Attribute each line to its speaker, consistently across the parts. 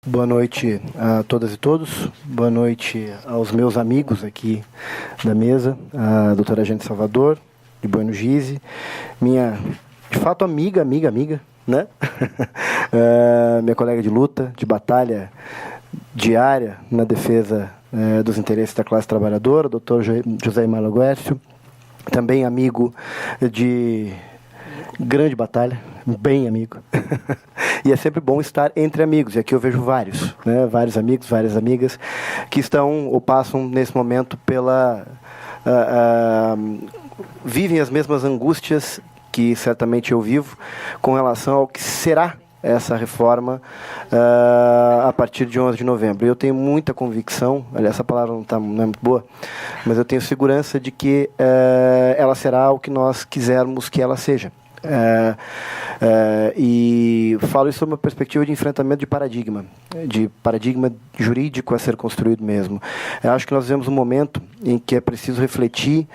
Speaker 1: Boa noite a todas e todos. Boa noite aos meus amigos aqui da mesa, a doutora Jane Salvador, de Buenos Aires, minha, de fato, amiga, né? Minha colega de luta, de batalha diária na defesa dos interesses da classe trabalhadora, doutor José Malaguércio, também amigo de grande batalha, bem amigo. E é sempre bom estar entre amigos, e aqui eu vejo vários, né? Vários amigos, várias amigas que estão ou passam nesse momento vivem as mesmas angústias que certamente eu vivo com relação ao que será essa reforma a partir de 11 de novembro. Eu tenho muita convicção, aliás, essa palavra não é muito boa, mas eu tenho segurança de que ela será o que nós quisermos que ela seja. E falo isso sob uma perspectiva de enfrentamento de paradigma jurídico a ser construído mesmo. Eu acho que nós vivemos um momento em que é preciso refletir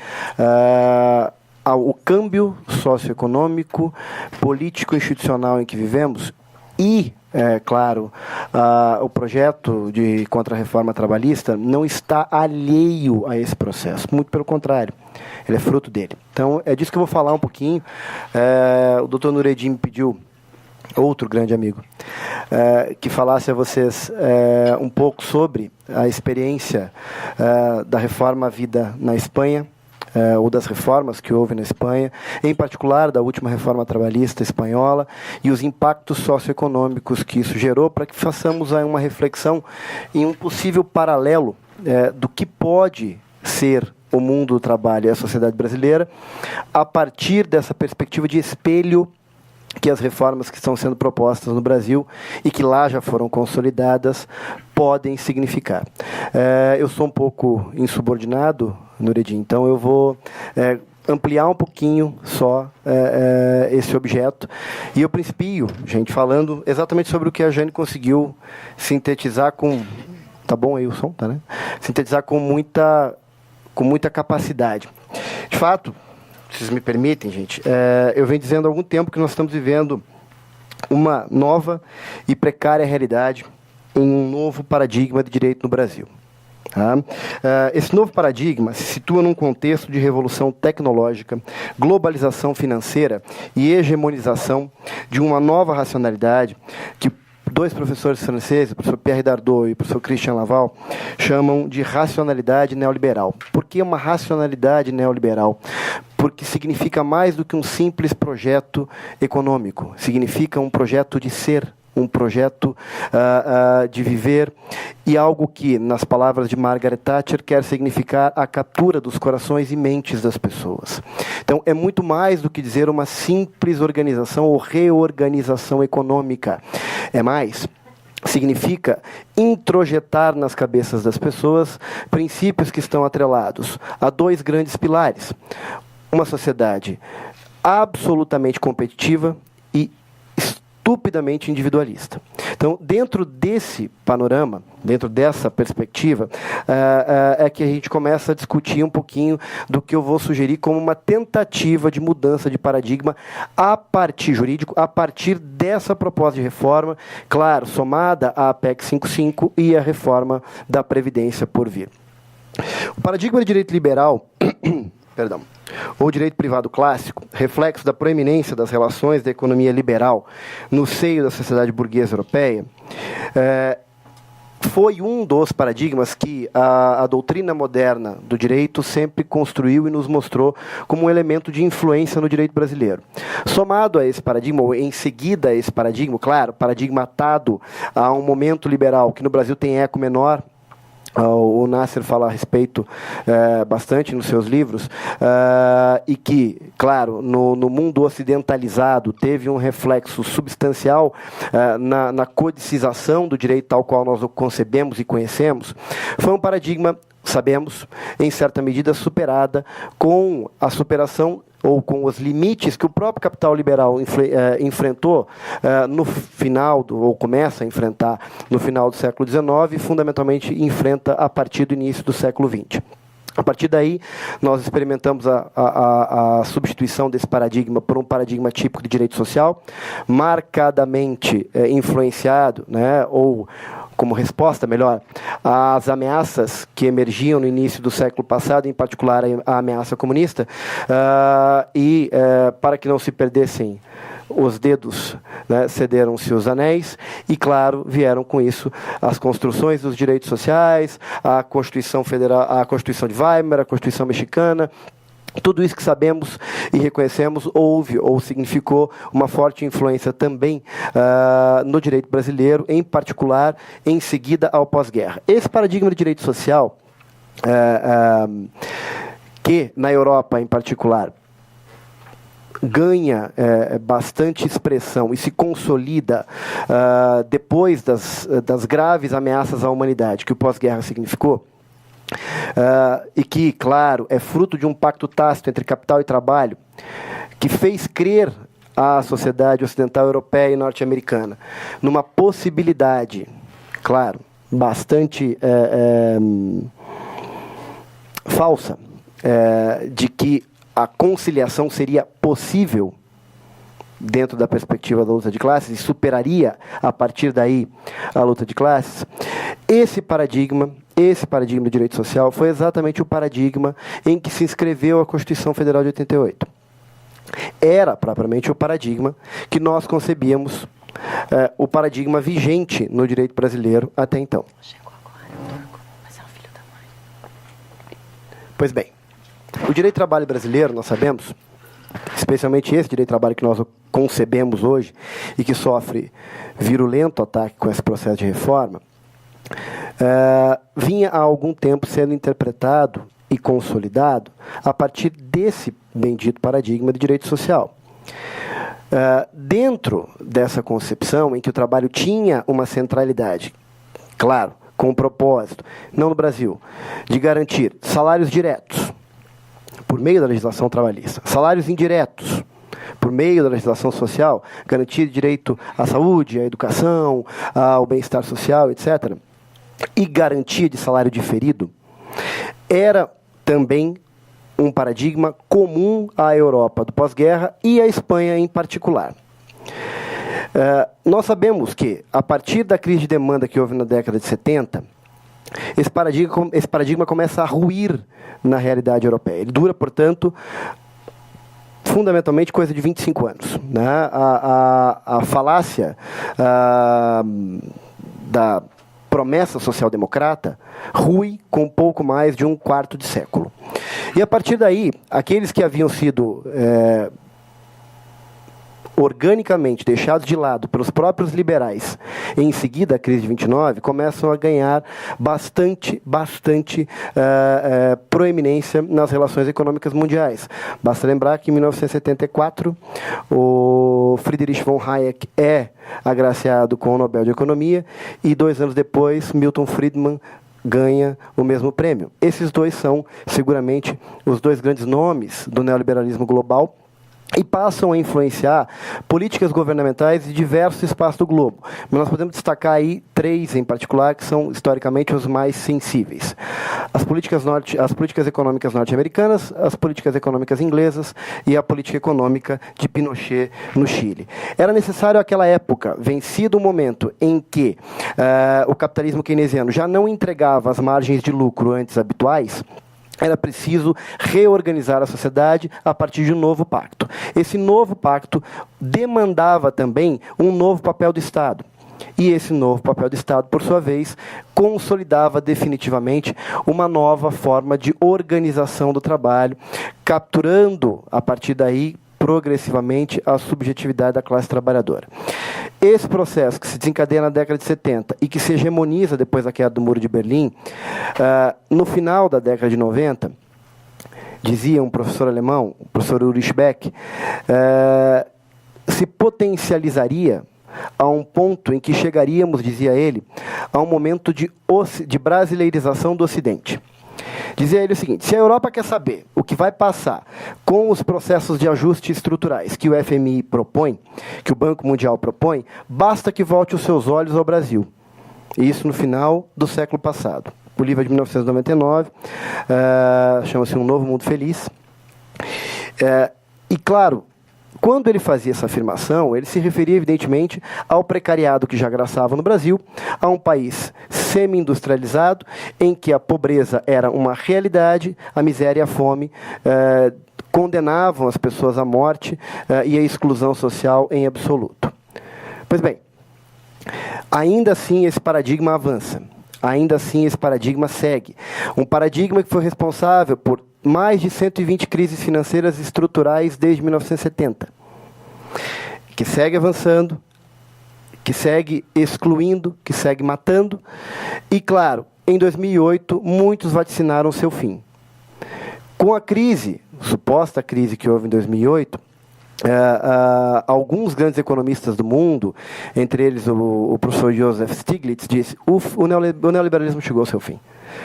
Speaker 1: o câmbio socioeconômico, político e institucional em que vivemos e, claro, o projeto de contra-reforma trabalhista não está alheio a esse processo, muito pelo contrário, ele é fruto dele. Então, é disso que eu vou falar um pouquinho. O doutor Nureddin me pediu, outro grande amigo, que falasse a vocês um pouco sobre a experiência da reforma à vida na Espanha, ou das reformas que houve na Espanha, em particular da última reforma trabalhista espanhola, e os impactos socioeconômicos que isso gerou, para que façamos aí uma reflexão em um possível paralelo do que pode ser o mundo do trabalho e a sociedade brasileira, a partir dessa perspectiva de espelho que as reformas que estão sendo propostas no Brasil e que lá já foram consolidadas podem significar. Eu sou um pouco insubordinado, Nureddin, então eu vou ampliar um pouquinho só esse objeto. E eu principio, gente, falando exatamente sobre o que a Jane conseguiu sintetizar com... Tá bom aí o som? Tá, né? Sintetizar com muita capacidade. De fato, se vocês me permitem, gente, eu venho dizendo há algum tempo que nós estamos vivendo uma nova e precária realidade em um novo paradigma de direito no Brasil. Tá? Esse novo paradigma se situa num contexto de revolução tecnológica, globalização financeira e hegemonização de uma nova racionalidade que dois professores franceses, o professor Pierre Dardot e o professor Christian Laval, chamam de racionalidade neoliberal. Por que uma racionalidade neoliberal? Porque significa mais do que um simples projeto econômico. Significa um projeto de ser, um projeto de viver, e algo que, nas palavras de Margaret Thatcher, quer significar a captura dos corações e mentes das pessoas. Então, é muito mais do que dizer uma simples organização ou reorganização econômica. É mais, significa introjetar nas cabeças das pessoas princípios que estão atrelados a dois grandes pilares: uma sociedade absolutamente competitiva e estupidamente individualista. Então, dentro desse panorama, dentro dessa perspectiva, é que a gente começa a discutir um pouquinho do que eu vou sugerir como uma tentativa de mudança de paradigma a partir dessa proposta de reforma, claro, somada à PEC 55 e à reforma da Previdência por vir. O paradigma de direito liberal, ou direito privado clássico, reflexo da proeminência das relações da economia liberal no seio da sociedade burguesa europeia, foi um dos paradigmas que a doutrina moderna do direito sempre construiu e nos mostrou como um elemento de influência no direito brasileiro. Somado a esse paradigma, ou em seguida a esse paradigma, claro, paradigmatado a um momento liberal que no Brasil tem eco menor. O Nasser fala a respeito bastante nos seus livros, e que, claro, no mundo ocidentalizado teve um reflexo substancial na codicização do direito tal qual nós o concebemos e conhecemos. Foi um paradigma, sabemos, em certa medida superada com a superação ou com os limites que o próprio capital liberal enfrentou no final, ou começa a enfrentar no final do século XIX e fundamentalmente enfrenta a partir do início do século XX. A partir daí, nós experimentamos a substituição desse paradigma por um paradigma típico de direito social, marcadamente influenciado, né, ou como resposta, melhor, às ameaças que emergiam no início do século passado, em particular a ameaça comunista, para que não se perdessem os dedos, né, cederam-se os anéis e, claro, vieram com isso as construções dos direitos sociais, a Constituição Federal, a Constituição de Weimar, a Constituição Mexicana. Tudo isso que sabemos e reconhecemos houve ou significou uma forte influência também no direito brasileiro, em particular em seguida ao pós-guerra. Esse paradigma de direito social, que na Europa em particular ganha bastante expressão e se consolida depois das graves ameaças à humanidade que o pós-guerra significou, e que, claro, é fruto de um pacto tácito entre capital e trabalho, que fez crer à sociedade ocidental europeia e norte-americana numa possibilidade, claro, bastante falsa, de que a conciliação seria possível dentro da perspectiva da luta de classes e superaria, a partir daí, a luta de classes. Esse paradigma do direito social foi exatamente o paradigma em que se inscreveu a Constituição Federal de 88. Era, propriamente, o paradigma que nós concebíamos, o paradigma vigente no direito brasileiro até então.
Speaker 2: Chegou agora, mas é o filho da mãe.
Speaker 1: Pois bem, o direito do trabalho brasileiro, nós sabemos, especialmente esse direito do trabalho que nós concebemos hoje e que sofre virulento ataque com esse processo de reforma, vinha há algum tempo sendo interpretado e consolidado a partir desse bendito paradigma de direito social. Dentro dessa concepção em que o trabalho tinha uma centralidade, claro, com o propósito, não no Brasil, de garantir salários diretos, por meio da legislação trabalhista, salários indiretos, por meio da legislação social, garantir direito à saúde, à educação, ao bem-estar social, etc., e garantia de salário diferido, era também um paradigma comum à Europa do pós-guerra e à Espanha em particular. Nós sabemos que, a partir da crise de demanda que houve na década de 70, esse paradigma começa a ruir na realidade europeia. Ele dura, portanto, fundamentalmente coisa de 25 anos. Né? A falácia da promessa social-democrata rui com pouco mais de um quarto de século. E, a partir daí, aqueles que haviam sido organicamente deixados de lado pelos próprios liberais, em seguida a crise de 29, começam a ganhar bastante proeminência nas relações econômicas mundiais. Basta lembrar que em 1974 o Friedrich von Hayek é agraciado com o Nobel de Economia e 2 anos depois Milton Friedman ganha o mesmo prêmio. Esses dois são seguramente os 2 grandes nomes do neoliberalismo global e passam a influenciar políticas governamentais de diversos espaços do globo. Mas nós podemos destacar aí 3 em particular, que são historicamente os mais sensíveis. As políticas econômicas norte-americanas, as políticas econômicas inglesas e a política econômica de Pinochet no Chile. Era necessário, naquela época, vencido o momento em que o capitalismo keynesiano já não entregava as margens de lucro antes habituais, era preciso reorganizar a sociedade a partir de um novo pacto. Esse novo pacto demandava também um novo papel do Estado. E esse novo papel do Estado, por sua vez, consolidava definitivamente uma nova forma de organização do trabalho, capturando, a partir daí, progressivamente, a subjetividade da classe trabalhadora. Esse processo que se desencadeia na década de 70 e que se hegemoniza depois da queda do Muro de Berlim, no final da década de 90, dizia um professor alemão, o professor Ulrich Beck, se potencializaria a um ponto em que chegaríamos, dizia ele, a um momento de brasileirização do Ocidente. Dizia ele o seguinte: se a Europa quer saber o que vai passar com os processos de ajuste estruturais que o FMI propõe, que o Banco Mundial propõe, basta que volte os seus olhos ao Brasil. E isso no final do século passado. O livro é de 1999, chama-se Um Novo Mundo Feliz. E, claro, quando ele fazia essa afirmação, ele se referia, evidentemente, ao precariado que já graçava no Brasil, a um país semi-industrializado, em que a pobreza era uma realidade, a miséria e a fome condenavam as pessoas à morte e à exclusão social em absoluto. Pois bem, ainda assim esse paradigma avança, ainda assim esse paradigma segue. Um paradigma que foi responsável por mais de 120 crises financeiras estruturais desde 1970, que segue avançando, que segue excluindo, que segue matando, e, claro, em 2008, muitos vaticinaram seu fim. Com a crise, suposta crise que houve em 2008, alguns grandes economistas do mundo, entre eles o professor Joseph Stiglitz, disse o neoliberalismo chegou ao seu fim.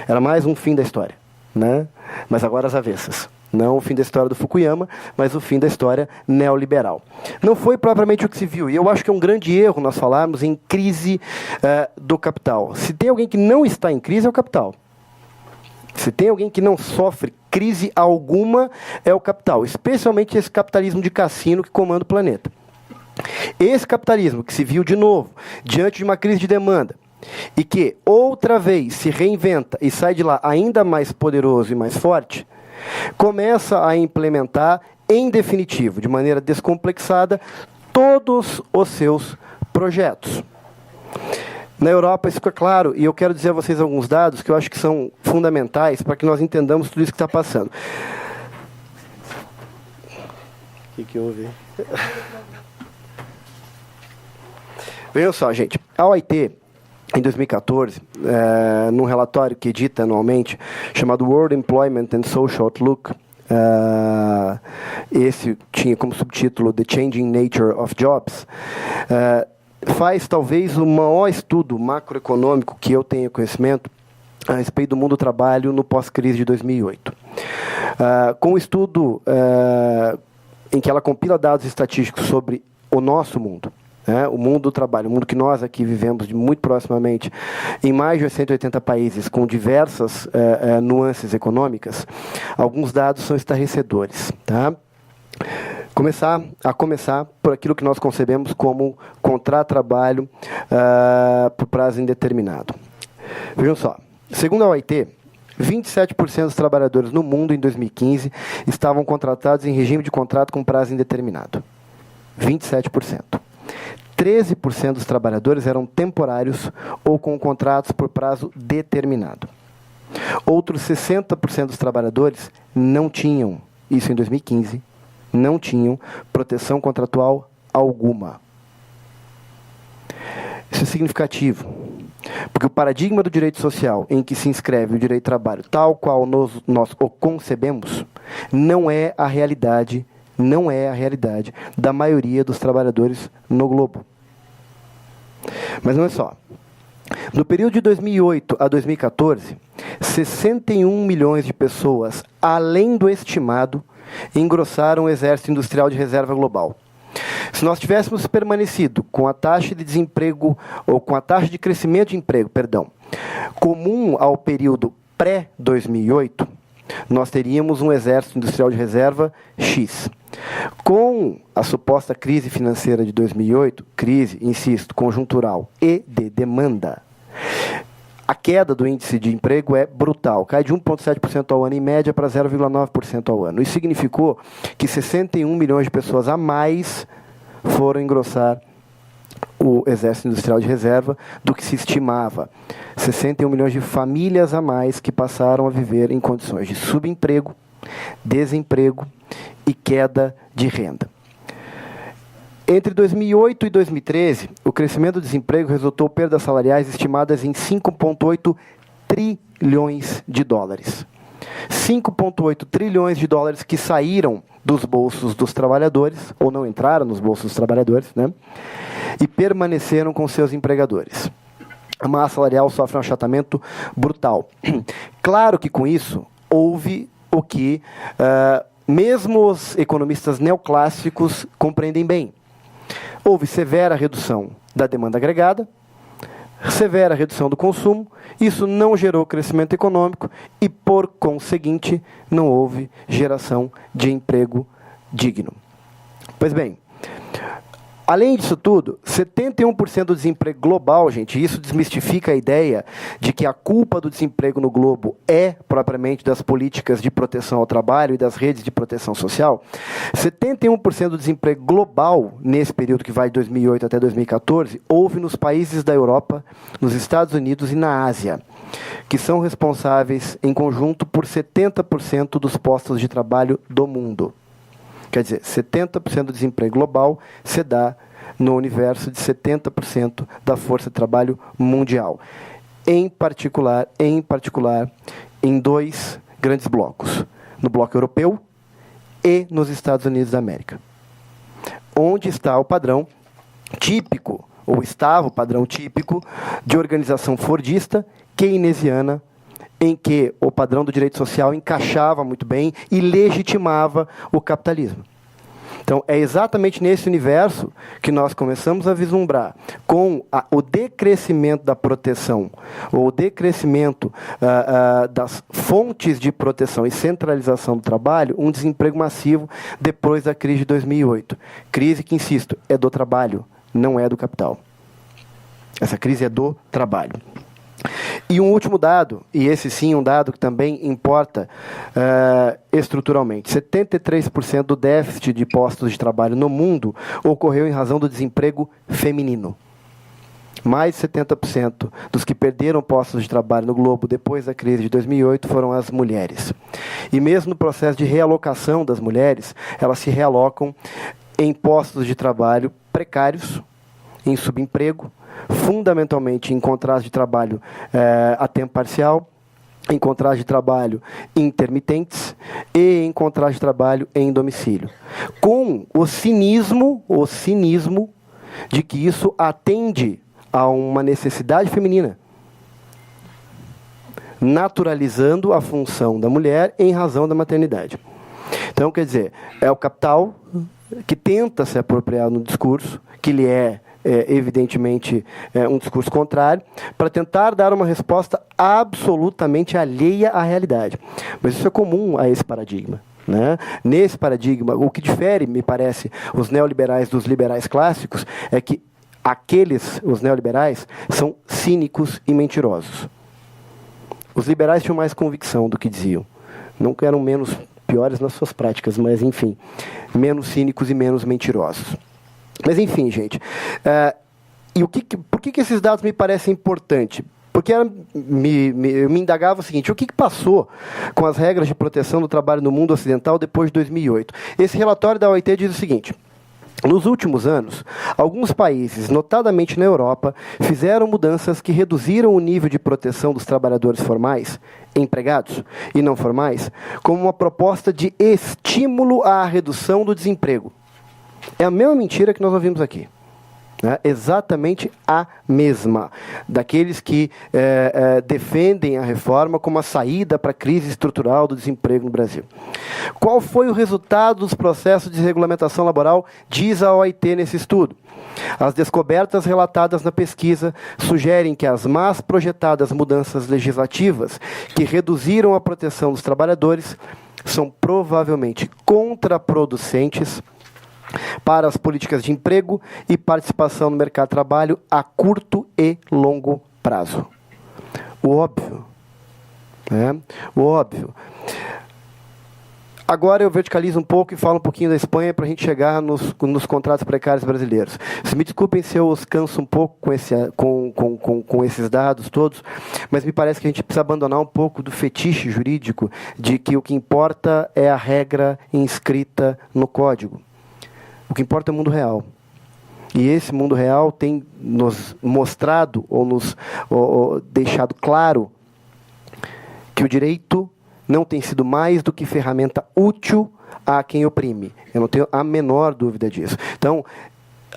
Speaker 1: Era mais um fim da história, né? Mas agora às avessas. Não o fim da história do Fukuyama, mas o fim da história neoliberal. Não foi propriamente o que se viu, e eu acho que é um grande erro nós falarmos em crise do capital. Se tem alguém que não está em crise, é o capital. Se tem alguém que não sofre crise alguma, é o capital, especialmente esse capitalismo de cassino que comanda o planeta. Esse capitalismo que se viu de novo diante de uma crise de demanda e que outra vez se reinventa e sai de lá ainda mais poderoso e mais forte, começa a implementar, em definitivo, de maneira descomplexada, todos os seus projetos. Na Europa isso fica claro, e eu quero dizer a vocês alguns dados que eu acho que são fundamentais para que nós entendamos tudo isso que está passando. O que houve? Vejam só, gente. A OIT, em 2014, num relatório que edita anualmente, chamado World Employment and Social Outlook, esse tinha como subtítulo The Changing Nature of Jobs, faz talvez o maior estudo macroeconômico que eu tenha conhecimento a respeito do mundo do trabalho no pós-crise de 2008. Com um estudo em que ela compila dados estatísticos sobre o nosso mundo, o mundo do trabalho, o mundo que nós aqui vivemos muito proximamente, em mais de 180 países, com diversas nuances econômicas, alguns dados são estarrecedores. Tá? A começar por aquilo que nós concebemos como contrato de trabalho por prazo indeterminado. Vejam só, segundo a OIT, 27% dos trabalhadores no mundo em 2015 estavam contratados em regime de contrato com prazo indeterminado. 27%. 13% dos trabalhadores eram temporários ou com contratos por prazo determinado. Outros 60% dos trabalhadores não tinham, isso em 2015, não tinham proteção contratual alguma. Isso é significativo, porque o paradigma do direito social em que se inscreve o direito de trabalho, tal qual nós o concebemos, não é a realidade da maioria dos trabalhadores no globo. Mas não é só. No período de 2008 a 2014, 61 milhões de pessoas, além do estimado, engrossaram o exército industrial de reserva global. Se nós tivéssemos permanecido com a taxa de desemprego, ou com a taxa de crescimento de emprego, comum ao período pré-2008, nós teríamos um exército industrial de reserva X. Com a suposta crise financeira de 2008, crise, insisto, conjuntural e de demanda, a queda do índice de emprego é brutal, cai de 1,7% ao ano em média para 0,9% ao ano. Isso significou que 61 milhões de pessoas a mais foram engrossar o exército industrial de reserva do que se estimava. 61 milhões de famílias a mais que passaram a viver em condições de subemprego, desemprego e queda de renda. Entre 2008 e 2013, o crescimento do desemprego resultou em perdas salariais estimadas em 5,8 trilhões de dólares. 5,8 trilhões de dólares que saíram dos bolsos dos trabalhadores, ou não entraram nos bolsos dos trabalhadores, né? E permaneceram com seus empregadores. A massa salarial sofre um achatamento brutal. Claro que com isso houve o que mesmo os economistas neoclássicos compreendem bem. Houve severa redução da demanda agregada, severa redução do consumo, isso não gerou crescimento econômico e, por conseguinte, não houve geração de emprego digno. Pois bem, além disso tudo, 71% do desemprego global, gente, isso desmistifica a ideia de que a culpa do desemprego no globo é propriamente das políticas de proteção ao trabalho e das redes de proteção social. 71% do desemprego global, nesse período que vai de 2008 até 2014, houve nos países da Europa, nos Estados Unidos e na Ásia, que são responsáveis, em conjunto, por 70% dos postos de trabalho do mundo. Quer dizer, 70% do desemprego global se dá no universo de 70% da força de trabalho mundial. Em particular, em dois grandes blocos. No bloco europeu e nos Estados Unidos da América. Onde está o padrão típico, ou estava o padrão típico, de organização fordista, keynesiana, em que o padrão do direito social encaixava muito bem e legitimava o capitalismo. Então, é exatamente nesse universo que nós começamos a vislumbrar, com o decrescimento da proteção, ou o decrescimento das fontes de proteção e centralização do trabalho, um desemprego massivo depois da crise de 2008. Crise que, insisto, é do trabalho, não é do capital. Essa crise é do trabalho. E um último dado, e esse sim um dado que também importa estruturalmente, 73% do déficit de postos de trabalho no mundo ocorreu em razão do desemprego feminino. Mais de 70% dos que perderam postos de trabalho no globo depois da crise de 2008 foram as mulheres. E mesmo no processo de realocação das mulheres, elas se realocam em postos de trabalho precários, em subemprego, fundamentalmente em contratos de trabalho a tempo parcial, em contratos de trabalho intermitentes e em contratos de trabalho em domicílio. Com o cinismo de que isso atende a uma necessidade feminina, naturalizando a função da mulher em razão da maternidade. Então, quer dizer, é o capital que tenta se apropriar no discurso, que lhe evidentemente, um discurso contrário, para tentar dar uma resposta absolutamente alheia à realidade. Mas isso é comum a esse paradigma. Né? Nesse paradigma, o que difere, me parece, os neoliberais dos liberais clássicos é que os neoliberais, são cínicos e mentirosos. Os liberais tinham mais convicção do que diziam. Não eram menos piores nas suas práticas, mas, enfim, menos cínicos e menos mentirosos. Mas, enfim, gente, por que esses dados me parecem importantes? Porque eu me indagava o seguinte: o que passou com as regras de proteção do trabalho no mundo ocidental depois de 2008? Esse relatório da OIT diz o seguinte: nos últimos anos, alguns países, notadamente na Europa, fizeram mudanças que reduziram o nível de proteção dos trabalhadores formais, empregados e não formais, como uma proposta de estímulo à redução do desemprego. É a mesma mentira que nós ouvimos aqui. Exatamente a mesma. Daqueles que defendem a reforma como a saída para a crise estrutural do desemprego no Brasil. Qual foi o resultado dos processos de regulamentação laboral, diz a OIT nesse estudo? As descobertas relatadas na pesquisa sugerem que as más projetadas mudanças legislativas que reduziram a proteção dos trabalhadores são provavelmente contraproducentes para as políticas de emprego e participação no mercado de trabalho a curto e longo prazo. O óbvio. O óbvio. Agora eu verticalizo um pouco e falo um pouquinho da Espanha para a gente chegar nos contratos precários brasileiros. Me desculpem se eu os canso um pouco com esses dados todos, mas me parece que a gente precisa abandonar um pouco do fetiche jurídico de que o que importa é a regra inscrita no código. O que importa é o mundo real. E esse mundo real tem nos mostrado ou deixado claro que o direito não tem sido mais do que ferramenta útil a quem oprime. Eu não tenho a menor dúvida disso. Então,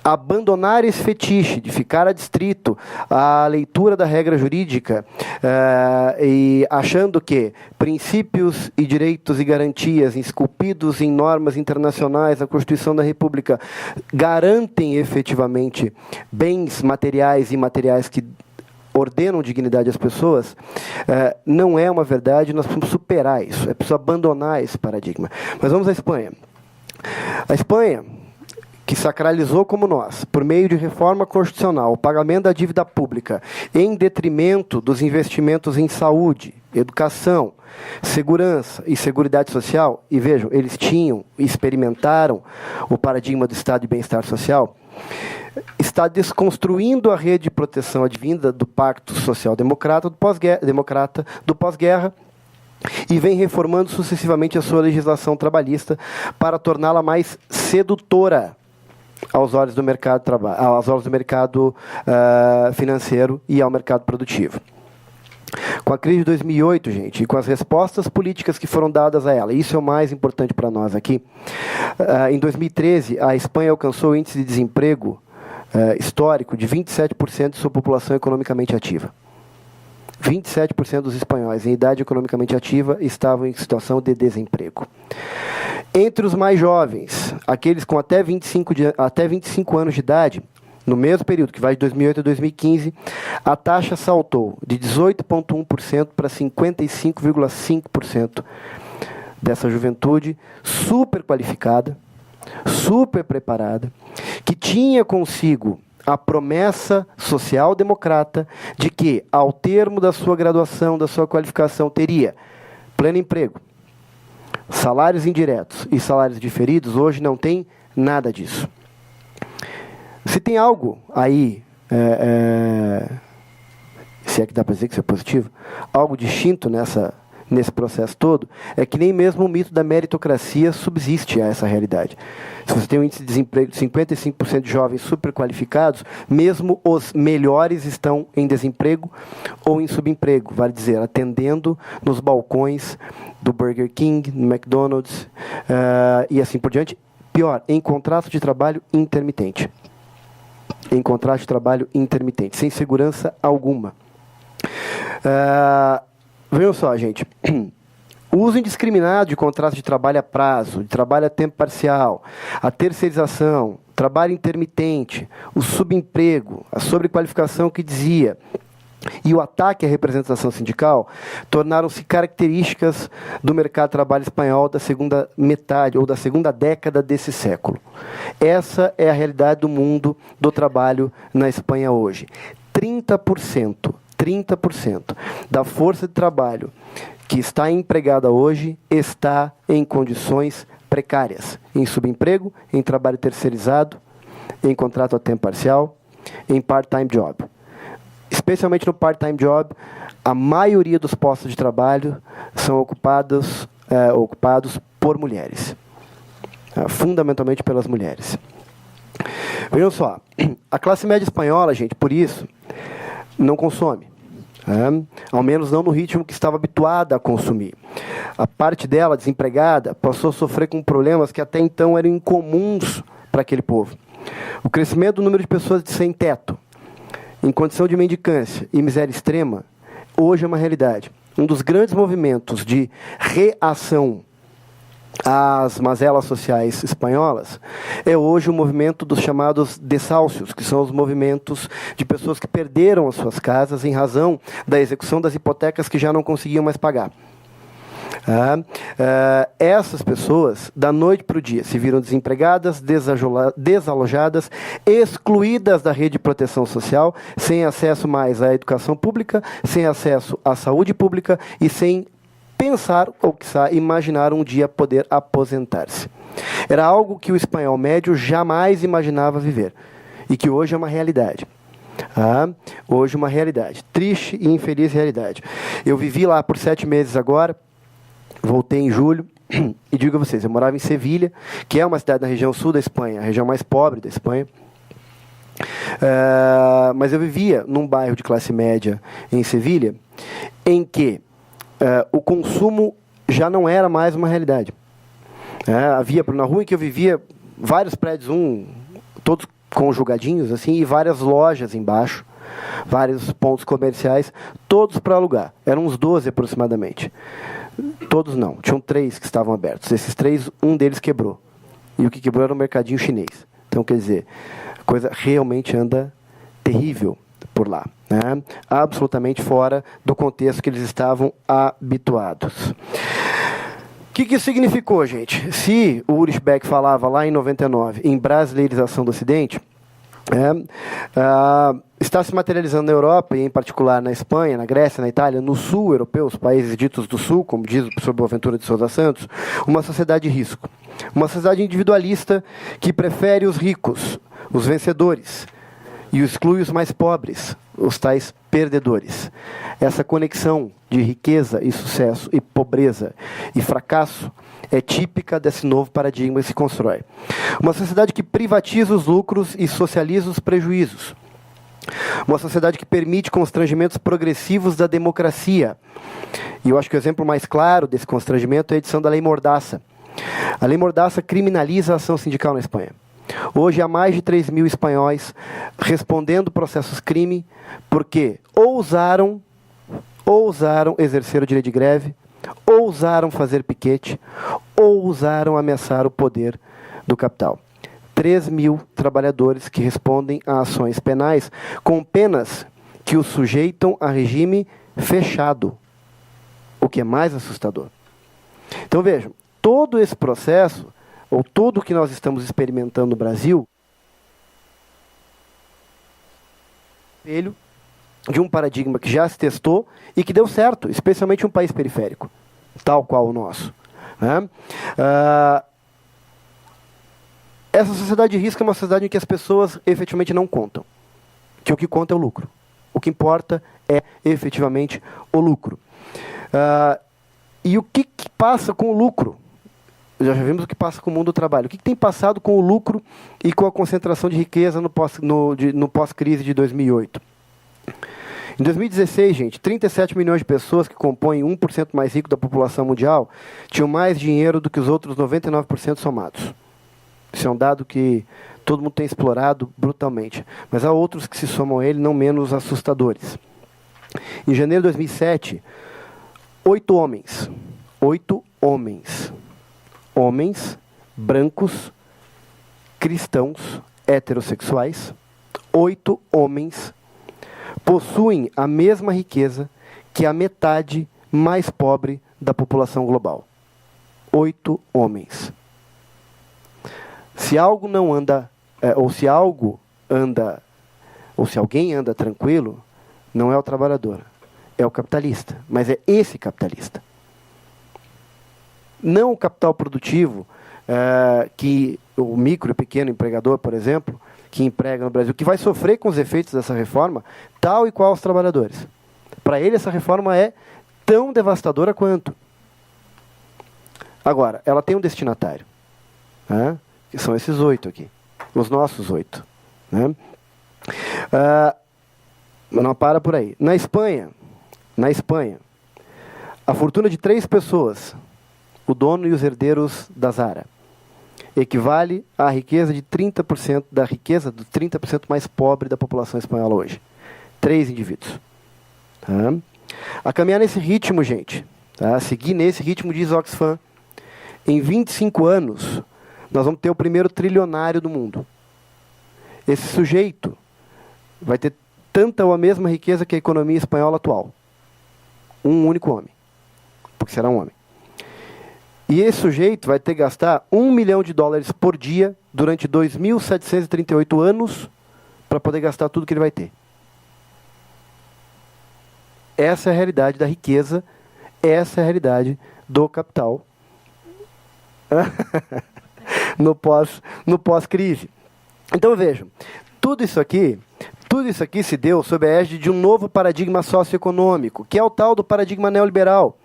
Speaker 1: abandonar esse fetiche de ficar adstrito à leitura da regra jurídica e achando que princípios e direitos e garantias esculpidos em normas internacionais, na Constituição da República, garantem efetivamente bens materiais e imateriais que ordenam dignidade às pessoas, não é uma verdade. Nós precisamos superar isso, é preciso abandonar esse paradigma. Mas vamos à Espanha. A Espanha que sacralizou como nós, por meio de reforma constitucional, o pagamento da dívida pública em detrimento dos investimentos em saúde, educação, segurança e seguridade social, e vejam, eles experimentaram o paradigma do Estado de bem-estar social, está desconstruindo a rede de proteção advinda do Pacto Social-Democrata do pós-guerra, e vem reformando sucessivamente a sua legislação trabalhista para torná-la mais sedutora aos olhos do mercado financeiro e ao mercado produtivo. Com a crise de 2008, gente, e com as respostas políticas que foram dadas a ela, isso é o mais importante para nós aqui, em 2013, a Espanha alcançou o índice de desemprego histórico de 27% de sua população economicamente ativa. 27% dos espanhóis em idade economicamente ativa estavam em situação de desemprego. Entre os mais jovens, aqueles com até 25 anos de idade, no mesmo período, que vai de 2008 a 2015, a taxa saltou de 18,1% para 55,5% dessa juventude super qualificada, super preparada, que tinha consigo a promessa social-democrata de que, ao termo da sua graduação, da sua qualificação, teria pleno emprego, salários indiretos e salários diferidos. Hoje não tem nada disso. Se tem algo aí, se é que dá para dizer que isso é positivo, algo distinto nesse processo todo, é que nem mesmo o mito da meritocracia subsiste a essa realidade. Se você tem um índice de desemprego de 55% de jovens superqualificados, mesmo os melhores estão em desemprego ou em subemprego, vale dizer, atendendo nos balcões do Burger King, no McDonald's e assim por diante. Pior, em contrato de trabalho intermitente. Em contrato de trabalho intermitente, sem segurança alguma. Vejam só, gente. O uso indiscriminado de contratos de trabalho a prazo, de trabalho a tempo parcial, a terceirização, trabalho intermitente, o subemprego, a sobrequalificação que dizia, e o ataque à representação sindical tornaram-se características do mercado de trabalho espanhol da segunda metade ou da segunda década desse século. Essa é a realidade do mundo do trabalho na Espanha hoje. 30% da força de trabalho que está empregada hoje está em condições precárias, em subemprego, em trabalho terceirizado, em contrato a tempo parcial, em part-time job. Especialmente no part-time job, a maioria dos postos de trabalho são ocupados por mulheres, fundamentalmente pelas mulheres. Vejam só, a classe média espanhola, gente, por isso, não consome. Ao menos não no ritmo que estava habituada a consumir. A parte dela, desempregada, passou a sofrer com problemas que até então eram incomuns para aquele povo. O crescimento do número de pessoas sem teto, em condição de mendicância e miséria extrema, hoje é uma realidade. Um dos grandes movimentos de reação às mazelas sociais espanholas é hoje o movimento dos chamados desáucios, que são os movimentos de pessoas que perderam as suas casas em razão da execução das hipotecas que já não conseguiam mais pagar. Essas pessoas, da noite para o dia, se viram desempregadas, desalojadas, excluídas da rede de proteção social, sem acesso mais à educação pública, sem acesso à saúde pública e sem pensar, ou quiçá imaginar um dia poder aposentar-se. Era algo que o espanhol médio jamais imaginava viver e que hoje é uma realidade. Hoje uma realidade. Triste e infeliz realidade. Eu vivi lá por 7 meses agora, voltei em julho, e digo a vocês, eu morava em Sevilha, que é uma cidade na região sul da Espanha, a região mais pobre da Espanha, mas eu vivia num bairro de classe média em Sevilha, em que o consumo já não era mais uma realidade. Havia, na rua em que eu vivia, vários prédios, todos conjugadinhos, assim, e várias lojas embaixo, vários pontos comerciais, todos para alugar. Eram uns 12 aproximadamente. Todos não, tinham 3 que estavam abertos. Esses 3, um deles quebrou. E o que quebrou era um mercadinho chinês. Então, quer dizer, a coisa realmente anda terrível por lá. Absolutamente fora do contexto que eles estavam habituados. O que isso significou, gente? Se o Ulrich Beck falava lá em 99 em brasileirização do Ocidente, está se materializando na Europa, e em particular na Espanha, na Grécia, na Itália, no sul europeu, os países ditos do sul, como diz o professor Boaventura de Sousa Santos, uma sociedade de risco. Uma sociedade individualista que prefere os ricos, os vencedores, e exclui os mais pobres, os tais perdedores. Essa conexão de riqueza e sucesso, e pobreza e fracasso, é típica desse novo paradigma que se constrói. Uma sociedade que privatiza os lucros e socializa os prejuízos. Uma sociedade que permite constrangimentos progressivos da democracia. E eu acho que o exemplo mais claro desse constrangimento é a edição da Lei Mordaça. A Lei Mordaça criminaliza a ação sindical na Espanha. Hoje há mais de 3 mil espanhóis respondendo processos crime porque ousaram exercer o direito de greve, ousaram fazer piquete, ousaram ameaçar o poder do capital. 3 mil trabalhadores que respondem a ações penais com penas que os sujeitam a regime fechado, o que é mais assustador. Então vejam, todo esse processo, ou tudo o que nós estamos experimentando no Brasil, espelho de um paradigma que já se testou e que deu certo, especialmente em um país periférico, tal qual o nosso. Essa sociedade de risco é uma sociedade em que as pessoas efetivamente não contam, que o que conta é o lucro. O que importa é efetivamente o lucro. E o que passa com o lucro? Já vimos o que passa com o mundo do trabalho. O que tem passado com o lucro e com a concentração de riqueza no pós-crise de 2008? Em 2016, gente, 37 milhões de pessoas que compõem 1% mais rico da população mundial tinham mais dinheiro do que os outros 99% somados. Isso é um dado que todo mundo tem explorado brutalmente. Mas há outros que se somam a ele, não menos assustadores. Em janeiro de 2007, 8 homens brancos, cristãos, heterossexuais, 8 homens possuem a mesma riqueza que a metade mais pobre da população global. 8 homens. Se algo não anda, ou se alguém anda tranquilo, não é o trabalhador, é o capitalista, mas é esse capitalista. Não o capital produtivo, que o micro e pequeno empregador, por exemplo, que emprega no Brasil, que vai sofrer com os efeitos dessa reforma, tal e qual os trabalhadores. Para ele, essa reforma é tão devastadora quanto. Agora, ela tem um destinatário, que são esses 8 aqui, os nossos 8. Mas não para por aí. Na Espanha, a fortuna de 3 pessoas, o dono e os herdeiros da Zara, equivale à riqueza de 30%, da riqueza do 30% mais pobre da população espanhola hoje. 3 indivíduos. A caminhar nesse ritmo, gente, seguir nesse ritmo, diz Oxfam, em 25 anos, nós vamos ter o primeiro trilionário do mundo. Esse sujeito vai ter tanta ou a mesma riqueza que a economia espanhola atual. Um único homem. Porque será um homem. E esse sujeito vai ter que gastar $1 milhão por dia durante 2.738 anos para poder gastar tudo que ele vai ter. Essa é a realidade da riqueza, essa é a realidade do capital no pós-crise. Então vejam, tudo isso aqui se deu sob a égide de um novo paradigma socioeconômico, que é o tal do paradigma neoliberal.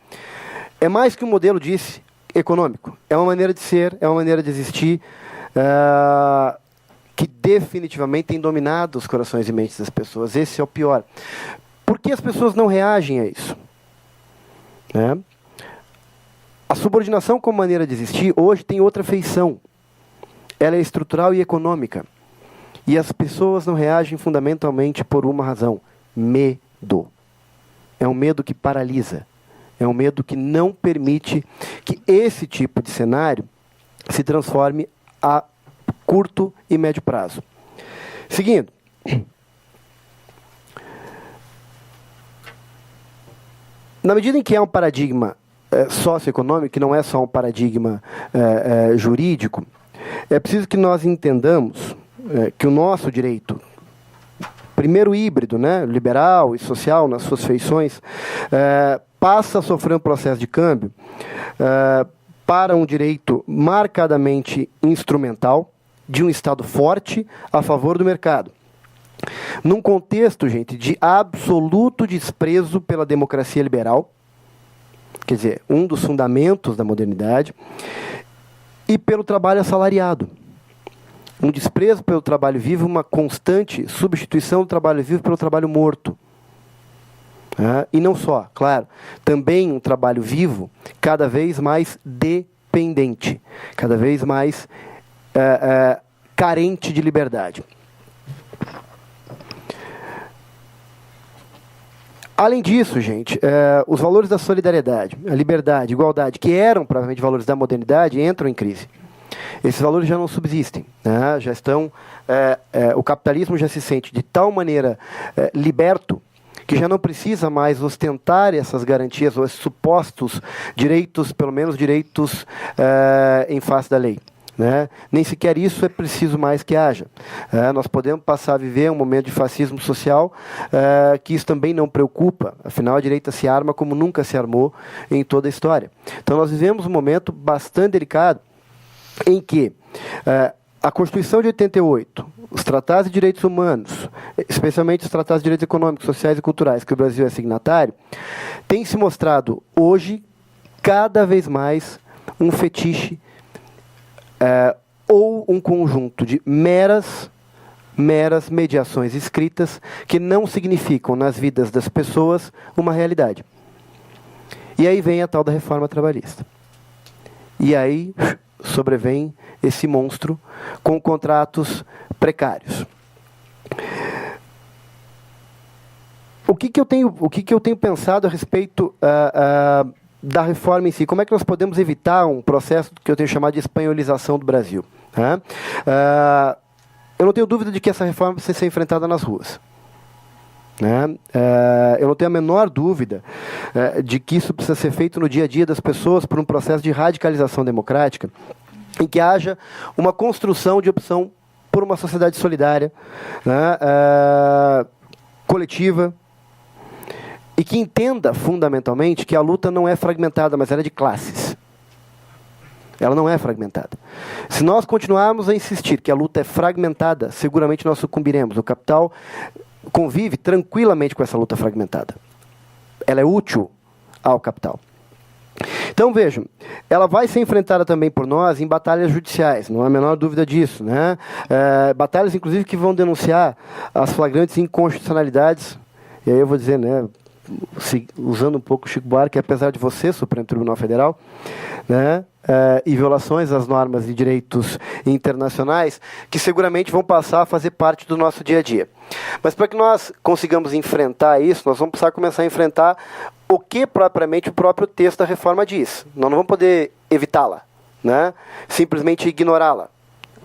Speaker 1: É mais que um modelo, disse, econômico. É uma maneira de ser, é uma maneira de existir, que definitivamente tem dominado os corações e mentes das pessoas. Esse é o pior. Por que as pessoas não reagem a isso? A subordinação como maneira de existir hoje tem outra feição. Ela é estrutural e econômica. E as pessoas não reagem fundamentalmente por uma razão: medo. É um medo que paralisa. É um medo que não permite que esse tipo de cenário se transforme a curto e médio prazo. Seguindo. Na medida em que é um paradigma socioeconômico, que não é só um paradigma jurídico, é preciso que nós entendamos que o nosso direito, primeiro híbrido, né, liberal e social nas suas feições, passa a sofrer um processo de câmbio para um direito marcadamente instrumental, de um Estado forte a favor do mercado. Num contexto, gente, de absoluto desprezo pela democracia liberal, quer dizer, um dos fundamentos da modernidade, e pelo trabalho assalariado. Um desprezo pelo trabalho vivo, uma constante substituição do trabalho vivo pelo trabalho morto. E não só, claro, também um trabalho vivo cada vez mais dependente, cada vez mais carente de liberdade. Além disso, gente, os valores da solidariedade, a liberdade, a igualdade, que eram provavelmente valores da modernidade, entram em crise. Esses valores já não subsistem, né? Já estão, o capitalismo já se sente de tal maneira liberto que já não precisa mais ostentar essas garantias ou esses supostos direitos, pelo menos direitos em face da lei. Né? Nem sequer isso é preciso mais que haja. Nós podemos passar a viver um momento de fascismo social que isso também não preocupa. Afinal, a direita se arma como nunca se armou em toda a história. Então, nós vivemos um momento bastante delicado em que a Constituição de 88, os tratados de direitos humanos, especialmente os tratados de direitos econômicos, sociais e culturais, que o Brasil é signatário, tem se mostrado hoje cada vez mais um fetiche ou um conjunto de meras mediações escritas que não significam nas vidas das pessoas uma realidade. E aí vem a tal da reforma trabalhista. E aí sobrevém esse monstro com contratos precários. O que eu tenho pensado a respeito da reforma em si? Como é que nós podemos evitar um processo que eu tenho chamado de espanholização do Brasil? Eu não tenho dúvida de que essa reforma precisa ser enfrentada nas ruas. Eu não tenho a menor dúvida de que isso precisa ser feito no dia a dia das pessoas por um processo de radicalização democrática, em que haja uma construção de opção por uma sociedade solidária, coletiva, e que entenda fundamentalmente que a luta não é fragmentada, mas ela é de classes. Ela não é fragmentada. Se nós continuarmos a insistir que a luta é fragmentada, seguramente nós sucumbiremos. O capital convive tranquilamente com essa luta fragmentada. Ela é útil ao capital. Então, vejam, ela vai ser enfrentada também por nós em batalhas judiciais, não há a menor dúvida disso. Né? Batalhas, inclusive, que vão denunciar as flagrantes inconstitucionalidades, e aí eu vou dizer, né, usando um pouco o Chico Buarque, apesar de você, Supremo Tribunal Federal, né, e violações às normas e direitos internacionais, que seguramente vão passar a fazer parte do nosso dia a dia. Mas para que nós consigamos enfrentar isso, nós vamos precisar começar a enfrentar o que propriamente o próprio texto da reforma diz. Nós não vamos poder evitá-la, né? Simplesmente ignorá-la.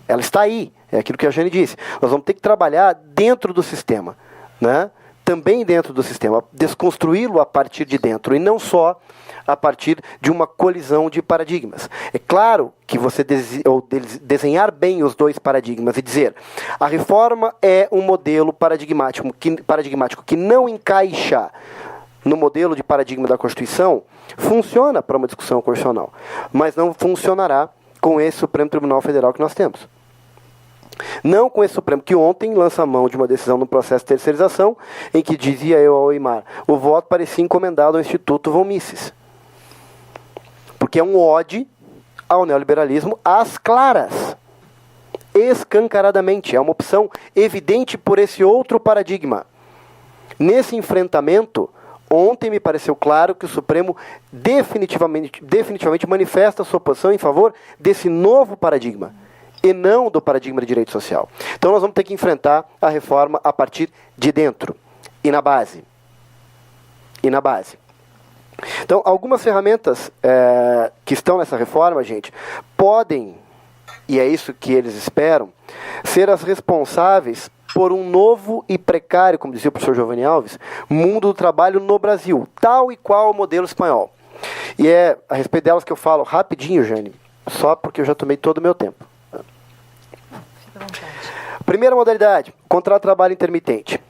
Speaker 1: Ela está aí, é aquilo que a Jane disse. Nós vamos ter que trabalhar dentro do sistema, né? Também dentro do sistema, desconstruí-lo a partir de dentro, e não só a partir de uma colisão de paradigmas. É claro que você desenhar bem os dois paradigmas e dizer a reforma é um modelo paradigmático que não encaixa no modelo de paradigma da Constituição, funciona para uma discussão constitucional, mas não funcionará com esse Supremo Tribunal Federal que nós temos. Não com esse Supremo que ontem lança a mão de uma decisão no processo de terceirização, em que dizia eu ao Eimar, o voto parecia encomendado ao Instituto Von Mises. Porque é um ode ao neoliberalismo às claras, escancaradamente. É uma opção evidente por esse outro paradigma. Nesse enfrentamento, ontem me pareceu claro que o Supremo definitivamente manifesta a sua posição em favor desse novo paradigma, e não do paradigma de direito social. Então nós vamos ter que enfrentar a reforma a partir de dentro e na base. Então, algumas ferramentas que estão nessa reforma, gente, podem, e é isso que eles esperam, ser as responsáveis por um novo e precário, como dizia o professor Giovanni Alves, mundo do trabalho no Brasil, tal e qual o modelo espanhol. E é a respeito delas que eu falo rapidinho, Jane, só porque eu já tomei todo o meu tempo.
Speaker 2: Fica à vontade.
Speaker 1: Primeira modalidade, contrato de trabalho intermitente.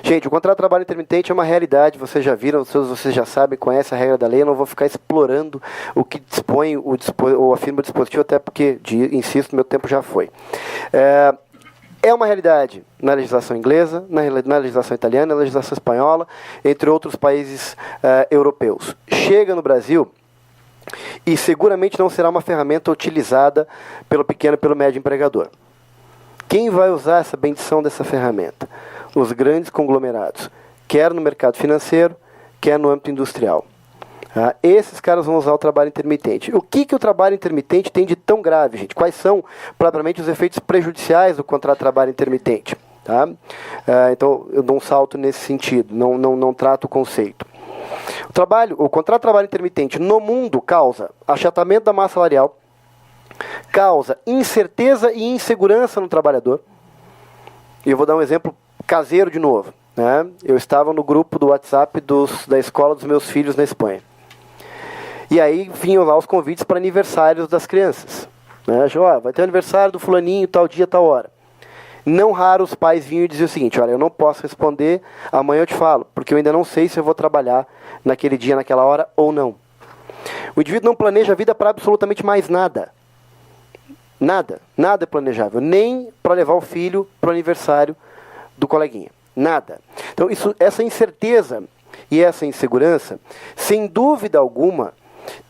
Speaker 1: Gente, o contrato de trabalho intermitente é uma realidade, vocês já viram, vocês já sabem, conhecem a regra da lei, eu não vou ficar explorando o que dispõe ou afirma o dispositivo, até porque, insisto, meu tempo já foi. É uma realidade na legislação inglesa, na legislação italiana, na legislação espanhola, entre outros países europeus. Chega no Brasil e seguramente não será uma ferramenta utilizada pelo pequeno e pelo médio empregador. Quem vai usar essa bendição dessa ferramenta? Os grandes conglomerados, quer no mercado financeiro, quer no âmbito industrial. Esses caras vão usar o trabalho intermitente. O que o trabalho intermitente tem de tão grave, gente? Quais são, propriamente, os efeitos prejudiciais do contrato de trabalho intermitente? Tá? Então, eu dou um salto nesse sentido, não trato o conceito. O contrato de trabalho intermitente no mundo causa achatamento da massa salarial, causa incerteza e insegurança no trabalhador. E eu vou dar um exemplo caseiro de novo. Né? Eu estava no grupo do WhatsApp da escola dos meus filhos na Espanha. E aí vinham lá os convites para aniversários das crianças. Né? Vai ter aniversário do fulaninho, tal dia, tal hora. Não raro os pais vinham e diziam o seguinte: olha, eu não posso responder, amanhã eu te falo, porque eu ainda não sei se eu vou trabalhar naquele dia, naquela hora ou não. O indivíduo não planeja a vida para absolutamente mais nada. Nada é planejável, nem para levar o filho para o aniversário do coleguinha. Nada. Então, essa incerteza e essa insegurança, sem dúvida alguma,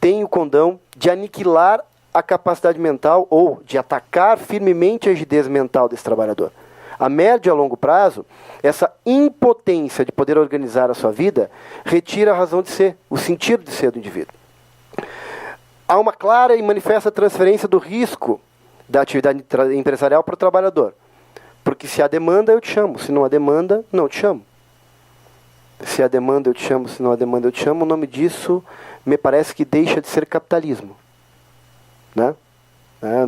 Speaker 1: tem o condão de aniquilar a capacidade mental ou de atacar firmemente a rigidez mental desse trabalhador. A médio e a longo prazo, essa impotência de poder organizar a sua vida retira a razão de ser, o sentido de ser do indivíduo. Há uma clara e manifesta transferência do risco da atividade empresarial para o trabalhador. Porque se há demanda, eu te chamo. Se não há demanda, não te chamo. Se há demanda, eu te chamo. Se não há demanda, eu te chamo. O nome disso me parece que deixa de ser capitalismo. Né?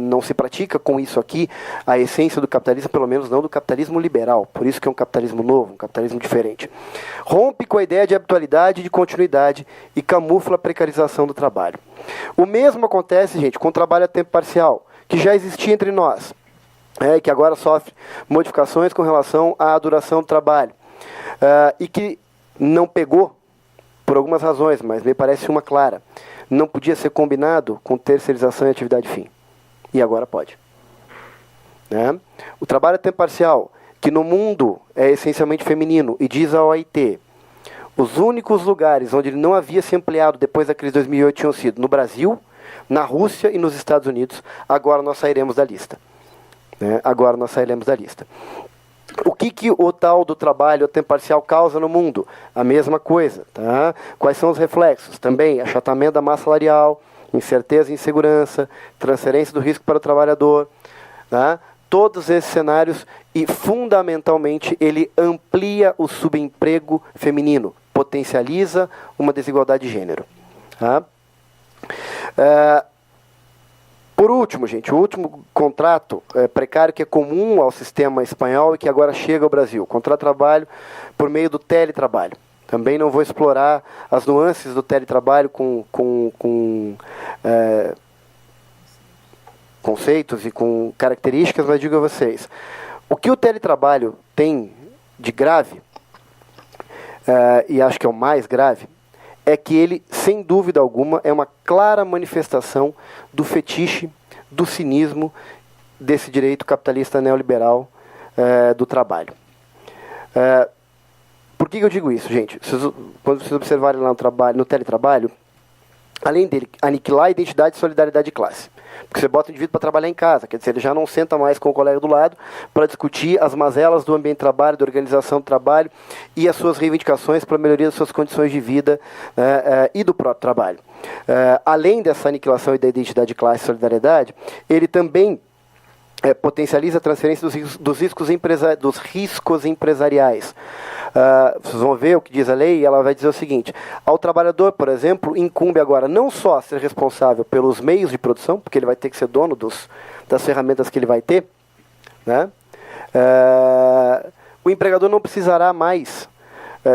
Speaker 1: Não se pratica com isso aqui a essência do capitalismo, pelo menos não do capitalismo liberal. Por isso que é um capitalismo novo, um capitalismo diferente. Rompe com a ideia de habitualidade, de continuidade e camufla a precarização do trabalho. O mesmo acontece, gente, com o trabalho a tempo parcial, que já existia entre nós, que agora sofre modificações com relação à duração do trabalho, e que não pegou, por algumas razões, mas me parece uma clara. Não podia ser combinado com terceirização e atividade fim. E agora pode. Né? O trabalho a tempo parcial, que no mundo é essencialmente feminino, e diz a OIT, os únicos lugares onde ele não havia se ampliado depois da crise de 2008 tinham sido no Brasil, na Rússia e nos Estados Unidos. Agora nós sairemos da lista. Agora nós sairemos da lista. O que o tal do trabalho a tempo parcial causa no mundo? A mesma coisa. Tá? Quais são os reflexos? Também achatamento da massa salarial, incerteza e insegurança, transferência do risco para o trabalhador. Tá? Todos esses cenários, e fundamentalmente ele amplia o subemprego feminino, potencializa uma desigualdade de gênero. Tá? Por último, gente, o último contrato precário que é comum ao sistema espanhol e que agora chega ao Brasil, contrato de trabalho por meio do teletrabalho. Também não vou explorar as nuances do teletrabalho com conceitos e com características, mas digo a vocês, o que o teletrabalho tem de grave, e acho que é o mais grave, é que ele, sem dúvida alguma, é uma clara manifestação do fetiche, do cinismo desse direito capitalista neoliberal do trabalho. Por que eu digo isso, gente? Quando vocês observarem lá no teletrabalho, além dele aniquilar a identidade, solidariedade de classe. Porque você bota o indivíduo para trabalhar em casa, quer dizer, ele já não senta mais com o colega do lado para discutir as mazelas do ambiente de trabalho, da organização do trabalho e as suas reivindicações para a melhoria das suas condições de vida e do próprio trabalho. Além dessa aniquilação e da identidade de classe e solidariedade, ele também potencializa a transferência dos riscos empresariais. Vocês vão ver o que diz a lei, e ela vai dizer o seguinte: ao trabalhador, por exemplo, incumbe agora não só ser responsável pelos meios de produção, porque ele vai ter que ser dono das ferramentas que ele vai ter, né? O empregador não precisará mais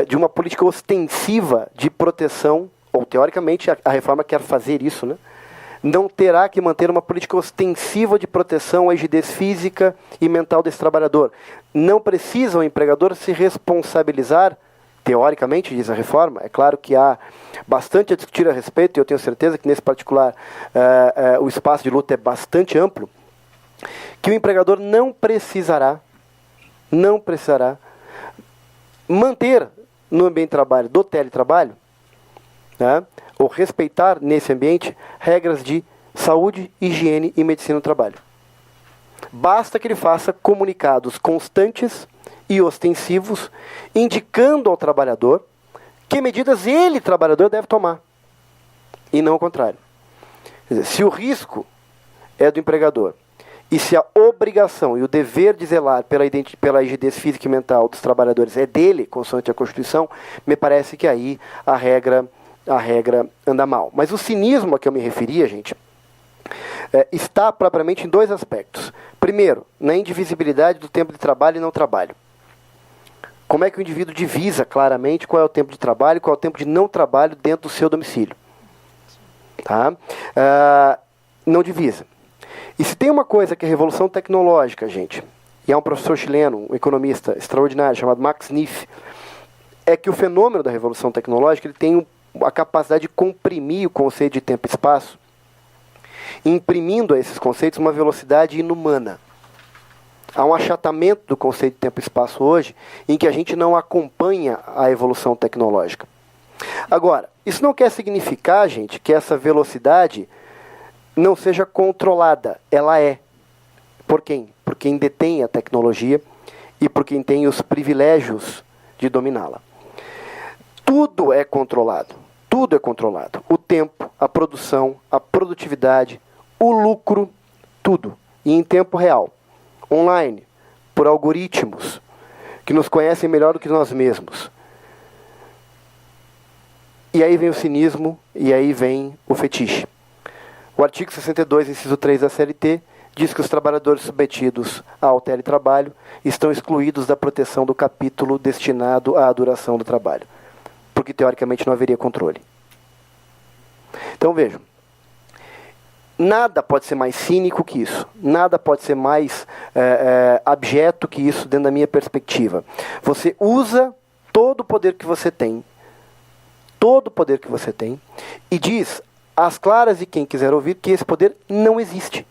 Speaker 1: de uma política ostensiva de proteção ou teoricamente a reforma quer fazer isso, né? Não terá que manter uma política ostensiva de proteção à rigidez física e mental desse trabalhador. Não precisa o empregador se responsabilizar, teoricamente, diz a reforma. É claro que há bastante a discutir a respeito, e eu tenho certeza que nesse particular o espaço de luta é bastante amplo, que o empregador não precisará manter no ambiente de trabalho, do teletrabalho, né, ou respeitar nesse ambiente regras de saúde, higiene e medicina do trabalho. Basta que ele faça comunicados constantes e ostensivos, indicando ao trabalhador que medidas ele, trabalhador, deve tomar, e não o contrário. Quer dizer, se o risco é do empregador, e se a obrigação e o dever de zelar pela rigidez física e mental dos trabalhadores é dele, consoante a Constituição, me parece que aí a regra anda mal. Mas o cinismo a que eu me referia, gente, está propriamente em dois aspectos. Primeiro, na indivisibilidade do tempo de trabalho e não trabalho. Como é que o indivíduo divisa claramente qual é o tempo de trabalho e qual é o tempo de não trabalho dentro do seu domicílio? Tá? Não divisa. E se tem uma coisa que é a revolução tecnológica, gente, e há um professor chileno, um economista extraordinário, chamado Max Neff, é que o fenômeno da revolução tecnológica ele tem a capacidade de comprimir o conceito de tempo e espaço, imprimindo a esses conceitos uma velocidade inumana. Há um achatamento do conceito de tempo e espaço hoje, em que a gente não acompanha a evolução tecnológica. Agora, isso não quer significar, gente, que essa velocidade não seja controlada. Ela é. Por quem? Por quem detém a tecnologia e por quem tem os privilégios de dominá-la. Tudo é controlado. Tudo é controlado. O tempo, a produção, a produtividade, o lucro, tudo. E em tempo real. Online, por algoritmos que nos conhecem melhor do que nós mesmos. E aí vem o cinismo e aí vem o fetiche. O artigo 62, inciso 3 da CLT, diz que os trabalhadores submetidos ao teletrabalho estão excluídos da proteção do capítulo destinado à duração do trabalho, porque teoricamente não haveria controle. Então vejam, nada pode ser mais cínico que isso, nada pode ser mais abjeto que isso dentro da minha perspectiva. Você usa todo o poder que você tem, e diz às claras e quem quiser ouvir que esse poder não existe.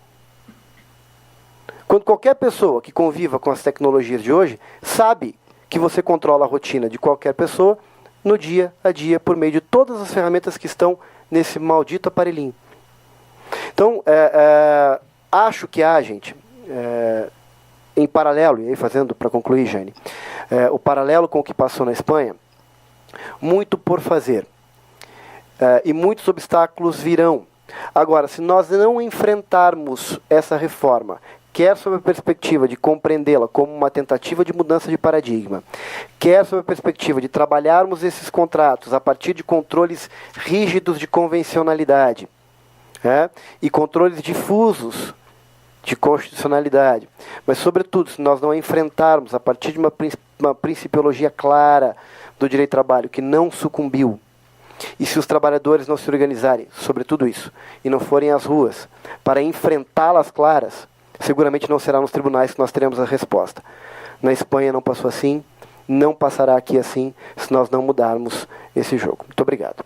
Speaker 1: Quando qualquer pessoa que conviva com as tecnologias de hoje sabe que você controla a rotina de qualquer pessoa no dia a dia por meio de todas as ferramentas que estão nesse maldito aparelhinho. Então, acho que há, gente, em paralelo, e aí fazendo para concluir, Jane, o paralelo com o que passou na Espanha, muito por fazer. E muitos obstáculos virão. Agora, se nós não enfrentarmos essa reforma, quer sob a perspectiva de compreendê-la como uma tentativa de mudança de paradigma, quer sob a perspectiva de trabalharmos esses contratos a partir de controles rígidos de convencionalidade, e controles difusos de constitucionalidade, mas, sobretudo, se nós não a enfrentarmos a partir de uma principiologia clara do direito do trabalho que não sucumbiu, e se os trabalhadores não se organizarem sobre tudo isso e não forem às ruas para enfrentá-las claras, seguramente não será nos tribunais que nós teremos a resposta. Na Espanha não passou assim, não passará aqui assim, se nós não mudarmos esse jogo. Muito obrigado.